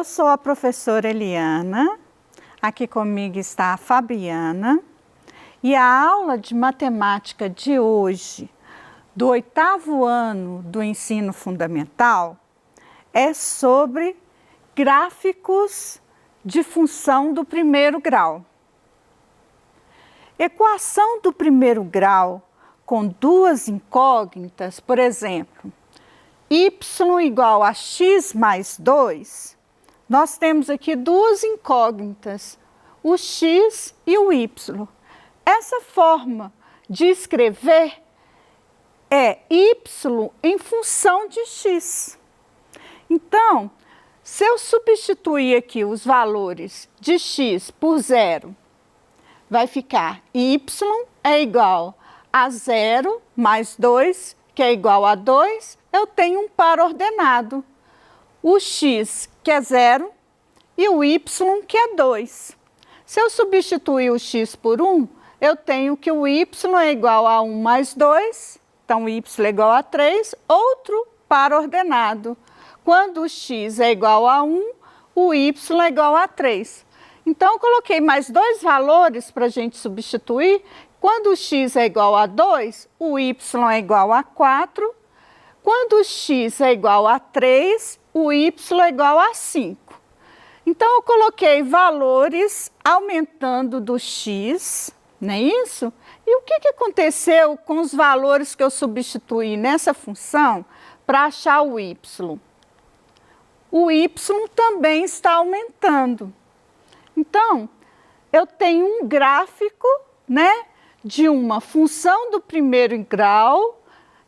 Eu sou a professora Eliana, aqui comigo está a Fabiana, e a aula de matemática de hoje, do 8º ano do ensino fundamental, é sobre gráficos de função do primeiro grau. Equação do primeiro grau com duas incógnitas, por exemplo, y igual a x mais 2, nós temos aqui duas incógnitas, o x e o y. Essa forma de escrever é y em função de x. Então, se eu substituir aqui os valores de x por 0, vai ficar y é igual a 0 mais 2, que é igual a 2, eu tenho um par ordenado. O x, que é 0, e o y, que é 2. Se eu substituir o x por 1, eu tenho que o y é igual a 1 mais 2, então y é igual a 3, outro par ordenado. Quando o x é igual a 1, o y é igual a 3. Então, eu coloquei mais dois valores para a gente substituir. Quando o x é igual a 2, o y é igual a 4. Quando o x é igual a 3, o y é igual a 5. Então, eu coloquei valores aumentando do x, não é isso? E o que aconteceu com os valores que eu substituí nessa função para achar o y? O y também está aumentando. Então, eu tenho um gráfico, né, de uma função do primeiro grau,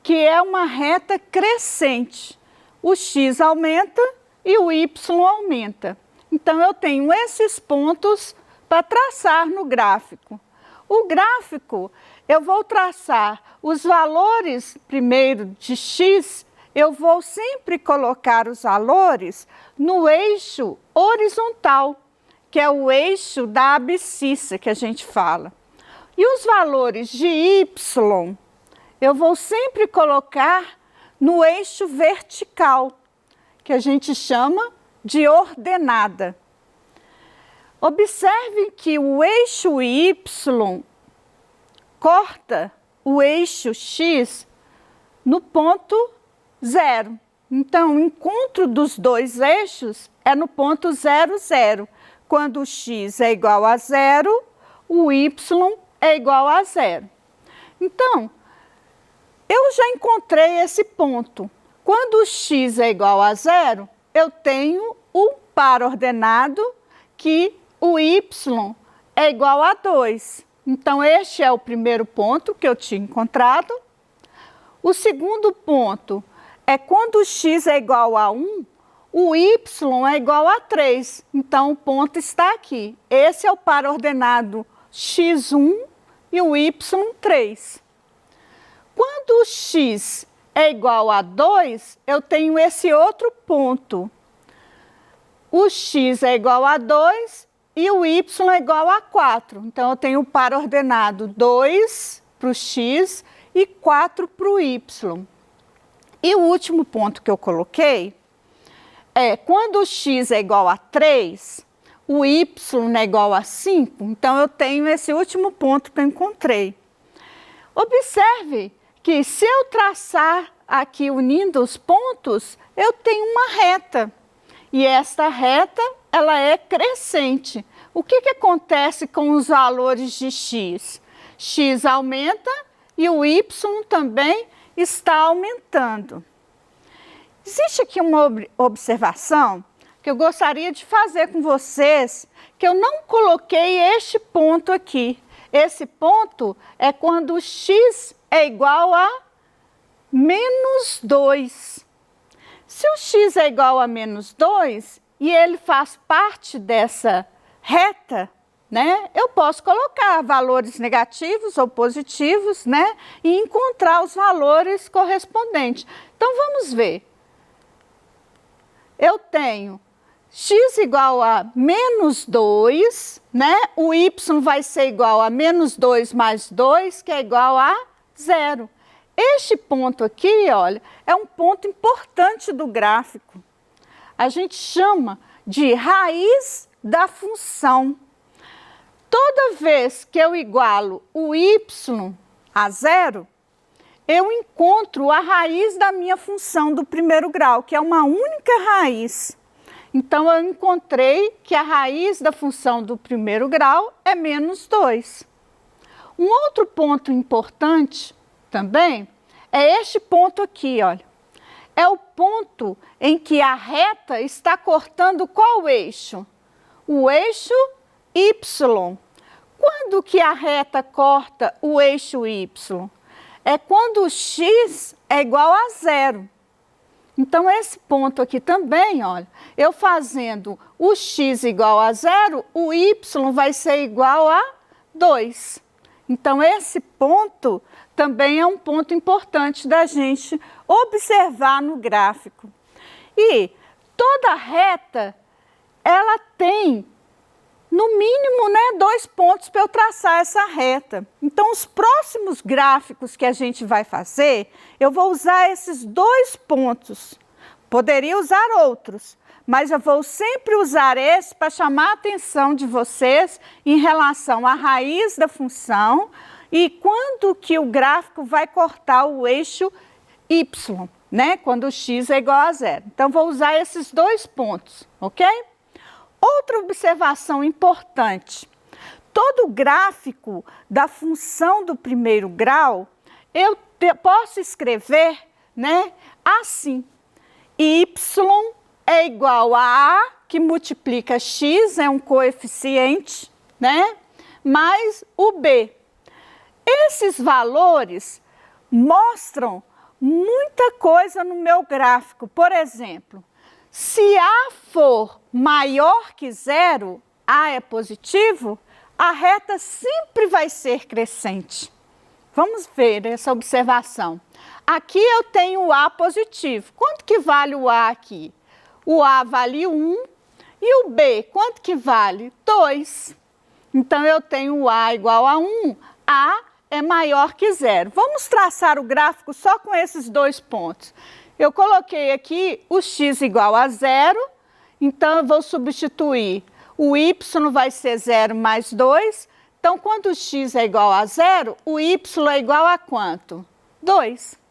que é uma reta crescente. O x aumenta e o y aumenta. Então, eu tenho esses pontos para traçar no gráfico. O gráfico, eu vou traçar os valores primeiro de x, eu vou sempre colocar os valores no eixo horizontal, que é o eixo da abscissa que a gente fala. E os valores de y, eu vou sempre colocar no eixo vertical, que a gente chama de ordenada. Observe que o eixo y corta o eixo x no ponto 0. Então, o encontro dos dois eixos é no ponto 0, 0. Quando o x é igual a 0, o y é igual a 0. Então, eu já encontrei esse ponto. Quando o x é igual a 0, eu tenho um par ordenado que o y é igual a 2. Então, este é o primeiro ponto que eu tinha encontrado. O segundo ponto é quando o x é igual a 1, o y é igual a 3, então o ponto está aqui. Esse é o par ordenado x1 e o y 3. Quando o x é igual a 2, eu tenho esse outro ponto. O x é igual a 2 e o y é igual a 4. Então, eu tenho o par ordenado 2 para o x e 4 para o y. E o último ponto que eu coloquei é, quando o x é igual a 3, o y é igual a 5, então eu tenho esse último ponto que eu encontrei. Observe que se eu traçar aqui unindo os pontos, eu tenho uma reta. E esta reta, ela é crescente. O que acontece com os valores de x? X aumenta e o y também está aumentando. Existe aqui uma observação que eu gostaria de fazer com vocês, que eu não coloquei este ponto aqui. Esse ponto é quando o x é igual a menos 2. Se o x é igual a menos 2 e ele faz parte dessa reta, né, eu posso colocar valores negativos ou positivos, né, e encontrar os valores correspondentes. Então, vamos ver. Eu tenho x igual a menos 2, né? O y vai ser igual a menos 2 mais 2, que é igual a 0. Este ponto aqui, olha, é um ponto importante do gráfico. A gente chama de raiz da função. Toda vez que eu igualo o y a zero, eu encontro a raiz da minha função do primeiro grau, que é uma única raiz. Então, eu encontrei que a raiz da função do primeiro grau é menos 2. Um outro ponto importante também é este ponto aqui, olha. É o ponto em que a reta está cortando qual eixo? O eixo Y. Quando que a reta corta o eixo Y? É quando o x é igual a zero. Então, esse ponto aqui também, olha, eu fazendo o x igual a zero, o y vai ser igual a 2. Então, esse ponto também é um ponto importante da gente observar no gráfico. E toda reta, ela tem, no mínimo, né, 2 pontos para eu traçar essa reta. Então, os próximos gráficos que a gente vai fazer, eu vou usar esses 2 pontos. Poderia usar outros, mas eu vou sempre usar esse para chamar a atenção de vocês em relação à raiz da função e quando que o gráfico vai cortar o eixo y, né? Quando o x é igual a zero. Então, vou usar esses 2 pontos, ok? Outra observação importante. Todo gráfico da função do primeiro grau, eu posso escrever, né, assim. Y é igual a A, que multiplica x, é um coeficiente, né? Mais o B. Esses valores mostram muita coisa no meu gráfico. Por exemplo, se A for maior que zero, A é positivo, a reta sempre vai ser crescente. Vamos ver essa observação. Aqui eu tenho o A positivo. Quanto que vale o A aqui? O A vale 1 e o B, quanto que vale? 2. Então, eu tenho o A igual a 1, A é maior que zero. Vamos traçar o gráfico só com esses 2 pontos. Eu coloquei aqui o x igual a zero, então eu vou substituir. O y vai ser 0 mais 2, então quando o x é igual a zero, o y é igual a quanto? 2.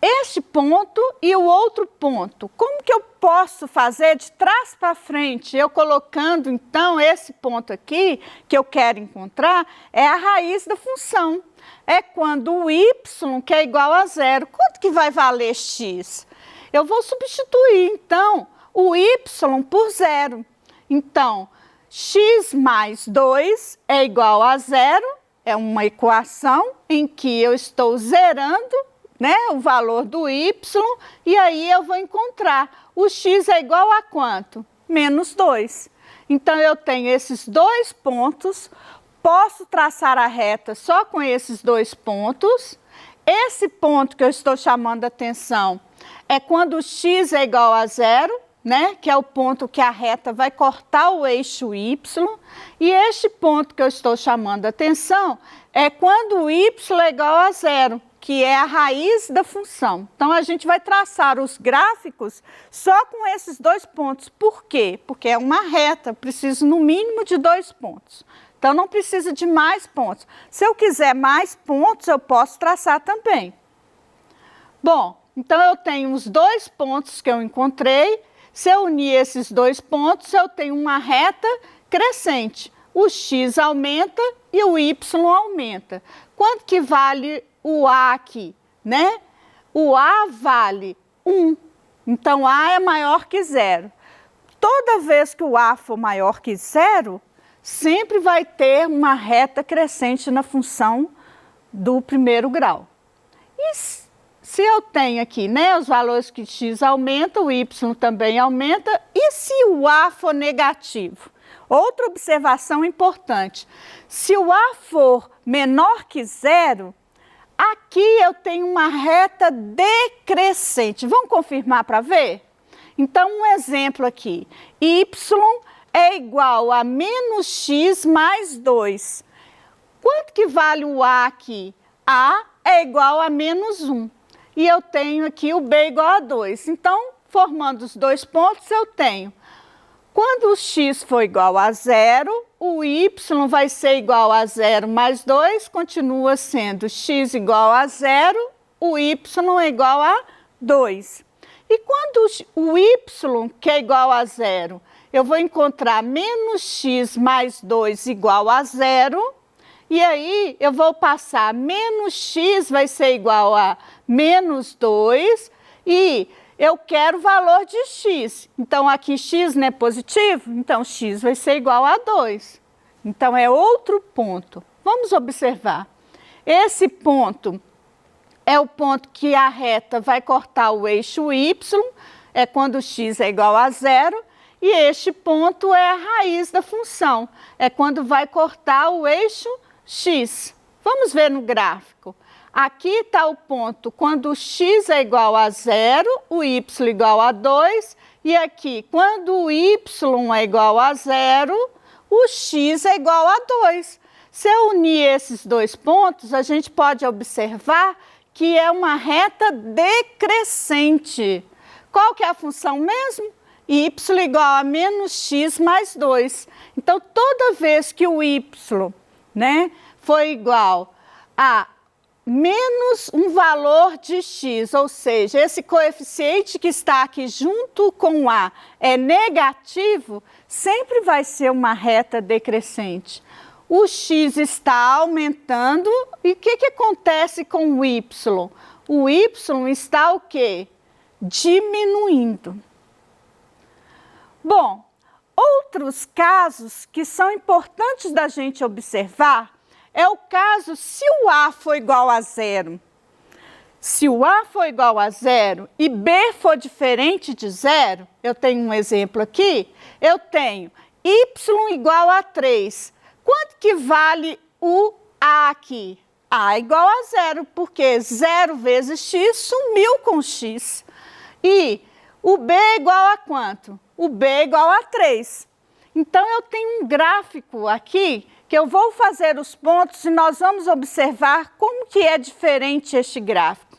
Este ponto e o outro ponto, como que eu posso fazer de trás para frente? Eu colocando, então, esse ponto aqui, que eu quero encontrar, é a raiz da função. É quando o y, que é igual a zero. Quanto que vai valer x? Eu vou substituir, então, o y por zero. Então, x mais 2 é igual a zero. É uma equação em que eu estou zerando, né, o valor do y, e aí eu vou encontrar o x é igual a quanto? Menos 2. Então, eu tenho esses 2 pontos, posso traçar a reta só com esses 2 pontos. Esse ponto que eu estou chamando a atenção é quando o x é igual a zero, né, que é o ponto que a reta vai cortar o eixo y. E este ponto que eu estou chamando a atenção é quando o y é igual a zero, que é a raiz da função. Então, a gente vai traçar os gráficos só com esses 2 pontos. Por quê? Porque é uma reta, preciso no mínimo de 2 pontos. Então, não precisa de mais pontos. Se eu quiser mais pontos, eu posso traçar também. Bom, então eu tenho os 2 pontos que eu encontrei. Se eu unir esses 2 pontos, eu tenho uma reta crescente. O x aumenta e o y aumenta. Quanto que vale o A aqui, né? O A vale 1, então A é maior que zero. Toda vez que o A for maior que zero, sempre vai ter uma reta crescente na função do primeiro grau. E se eu tenho aqui, né, os valores que x aumenta, o y também aumenta, e se o A for negativo? Outra observação importante, se o A for menor que zero, aqui eu tenho uma reta decrescente. Vamos confirmar para ver? Então, um exemplo aqui. Y é igual a menos x mais 2. Quanto que vale o A aqui? A é igual a menos 1. E eu tenho aqui o B igual a 2. Então, formando os dois pontos, eu tenho, quando o x for igual a 0, o y vai ser igual a 0 mais 2, continua sendo x igual a 0, o y é igual a 2. E quando o y, que é igual a 0, eu vou encontrar menos x mais 2 igual a 0, e aí eu vou passar menos x vai ser igual a menos 2, e eu quero o valor de x. Então, aqui x não é positivo, então x vai ser igual a 2. Então, é outro ponto. Vamos observar. Esse ponto é o ponto que a reta vai cortar o eixo y, é quando x é igual a 0, e este ponto é a raiz da função, é quando vai cortar o eixo x. Vamos ver no gráfico. Aqui está o ponto quando o x é igual a 0, o y igual a 2, e aqui, quando o y é igual a 0, o x é igual a 2. Se eu unir esses dois pontos, a gente pode observar que é uma reta decrescente. Qual que é a função mesmo? Y igual a menos x mais 2. Então, toda vez que o y, for igual a menos um valor de x, ou seja, esse coeficiente que está aqui junto com a é negativo, sempre vai ser uma reta decrescente. O x está aumentando, e o que acontece com o y? O y está o quê? Diminuindo. Bom, outros casos que são importantes da gente observar é o caso se o A for igual a 0. Se o A for igual a 0 e B for diferente de 0, eu tenho um exemplo aqui, eu tenho y igual a 3. Quanto que vale o A aqui? A igual a 0, porque 0 vezes x sumiu com x. E o B é igual a quanto? O B é igual a 3. Então, eu tenho um gráfico aqui que eu vou fazer os pontos e nós vamos observar como que é diferente este gráfico.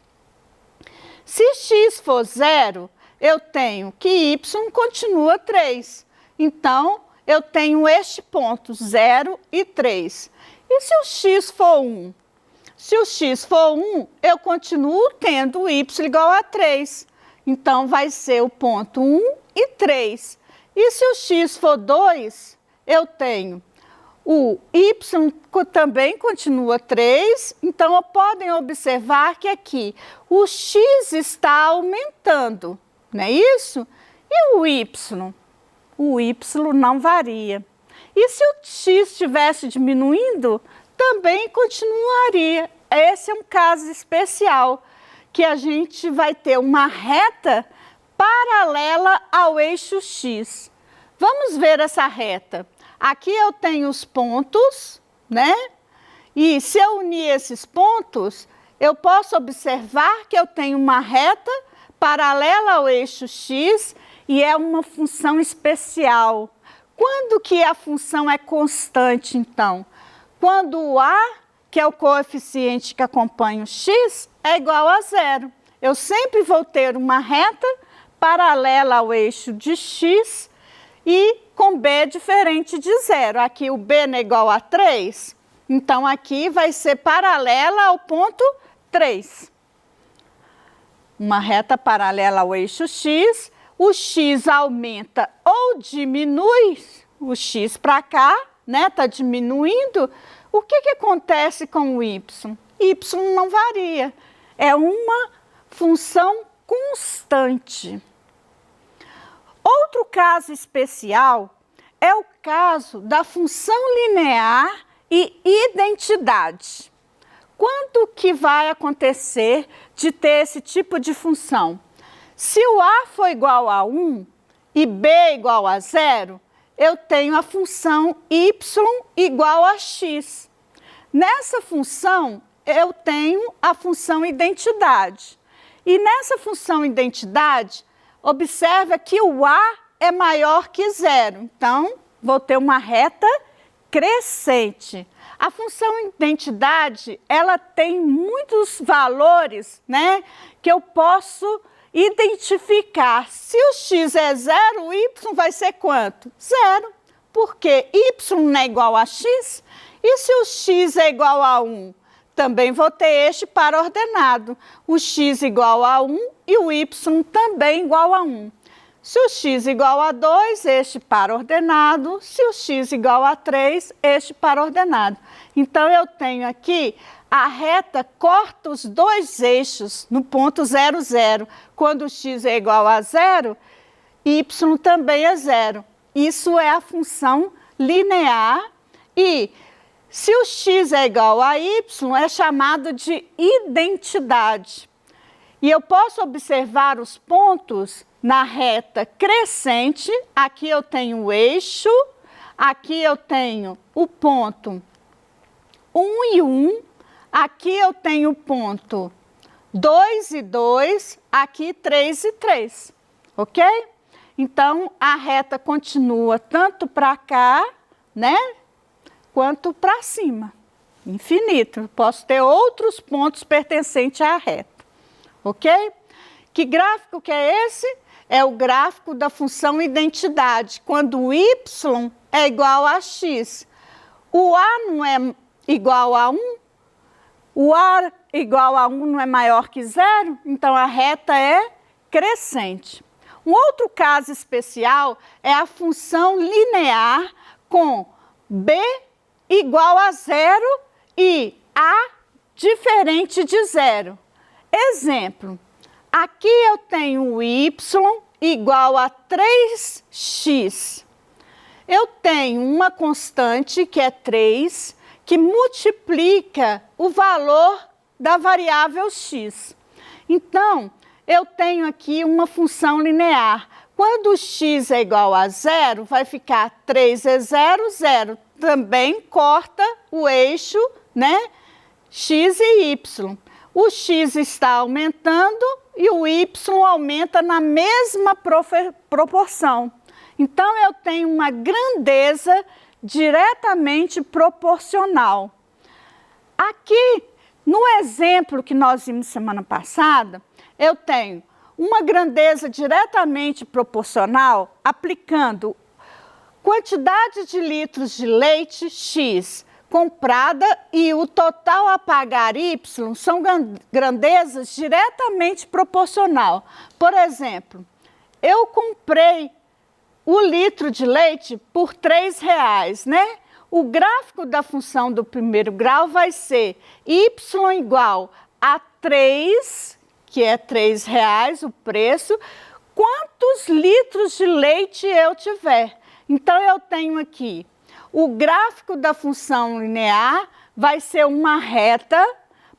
Se x for 0, eu tenho que y continua 3. Então, eu tenho este ponto, 0 e 3. E se o x for 1? Se o x for 1, eu continuo tendo o y igual a 3. Então, vai ser o ponto 1 e 3. E se o x for 2, eu tenho o y também continua 3. Então, podem observar que aqui o x está aumentando, não é isso? E o y? O y não varia. E se o x estivesse diminuindo, também continuaria. Esse é um caso especial, que a gente vai ter uma reta paralela ao eixo x. Vamos ver essa reta. Aqui eu tenho os pontos, E se eu unir esses pontos, eu posso observar que eu tenho uma reta paralela ao eixo x e é uma função especial. Quando que a função é constante, então? Quando o a, que é o coeficiente que acompanha o x, é igual a 0. Eu sempre vou ter uma reta paralela ao eixo de x e com b diferente de 0. Aqui o b não é igual a 3, então aqui vai ser paralela ao ponto 3. Uma reta paralela ao eixo x, o x aumenta ou diminui, o x para cá, está diminuindo. O que acontece com o y? Y não varia, é uma função constante. Outro caso especial é o caso da função linear e identidade. Quando que vai acontecer de ter esse tipo de função? Se o a for igual a 1 e b igual a 0, eu tenho a função y igual a x. Nessa função, eu tenho a função identidade. E nessa função identidade, observa que o a é maior que 0. Então, vou ter uma reta crescente. A função identidade, ela tem muitos valores, que eu posso identificar se o x é 0, o y vai ser quanto? 0. Porque y não é igual a x. E se o x é igual a 1? Também vou ter este par ordenado. O x igual a 1 e o y também igual a 1. Se o x igual a 2, este par ordenado. Se o x igual a 3, este par ordenado. Então, eu tenho aqui a reta corta os dois eixos no ponto 0, 0. Quando o x é igual a 0, y também é 0. Isso é a função linear e se o x é igual a y, é chamado de identidade. E eu posso observar os pontos na reta crescente. Aqui eu tenho o eixo, aqui eu tenho o ponto 1 e 1, aqui eu tenho o ponto 2 e 2, aqui 3 e 3, ok? Então, a reta continua tanto para cá, né, quanto para cima, infinito. Posso ter outros pontos pertencentes à reta, ok? Que gráfico que é esse? É o gráfico da função identidade, quando o y é igual a x. O a não é igual a 1, o a igual a 1 não é maior que 0, então a reta é crescente. Um outro caso especial é a função linear com b igual a 0 e a diferente de 0. Exemplo, aqui eu tenho o y igual a 3x. Eu tenho uma constante, que é 3, que multiplica o valor da variável x. Então, eu tenho aqui uma função linear. Quando x é igual a 0, vai ficar 3 é 0, 0. Também corta o eixo, né, x e y. O x está aumentando e o y aumenta na mesma proporção. Então, eu tenho uma grandeza diretamente proporcional. Aqui, no exemplo que nós vimos semana passada, eu tenho uma grandeza diretamente proporcional aplicando quantidade de litros de leite X comprada e o total a pagar Y são grandezas diretamente proporcional. Por exemplo, eu comprei o litro de leite por R$3, né? O gráfico da função do primeiro grau vai ser y igual a 3, que é R$3 o preço, quantos litros de leite eu tiver. Então, eu tenho aqui, o gráfico da função linear vai ser uma reta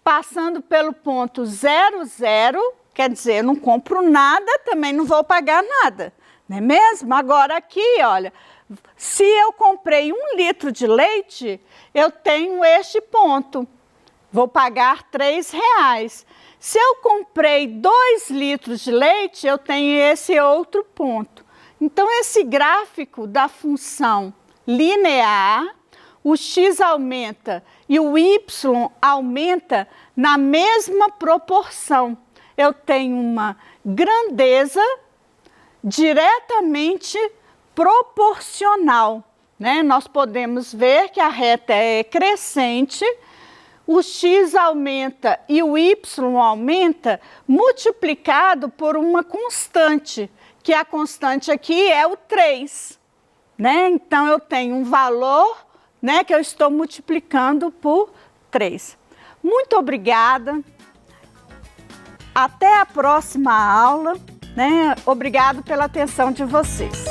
passando pelo ponto 0, 0, quer dizer, eu não compro nada, também não vou pagar nada, não é mesmo? Agora aqui, olha, se eu comprei 1 litro de leite, eu tenho este ponto, vou pagar R$3. Se eu comprei 2 litros de leite, eu tenho esse outro ponto. Então, esse gráfico da função linear, o x aumenta e o y aumenta na mesma proporção. Eu tenho uma grandeza diretamente proporcional, né? Nós podemos ver que a reta é crescente, o x aumenta e o y aumenta multiplicado por uma constante, que a constante aqui é o 3, né? Então, eu tenho um valor, né, que eu estou multiplicando por 3. Muito obrigada. Até a próxima aula, né? Obrigado pela atenção de vocês.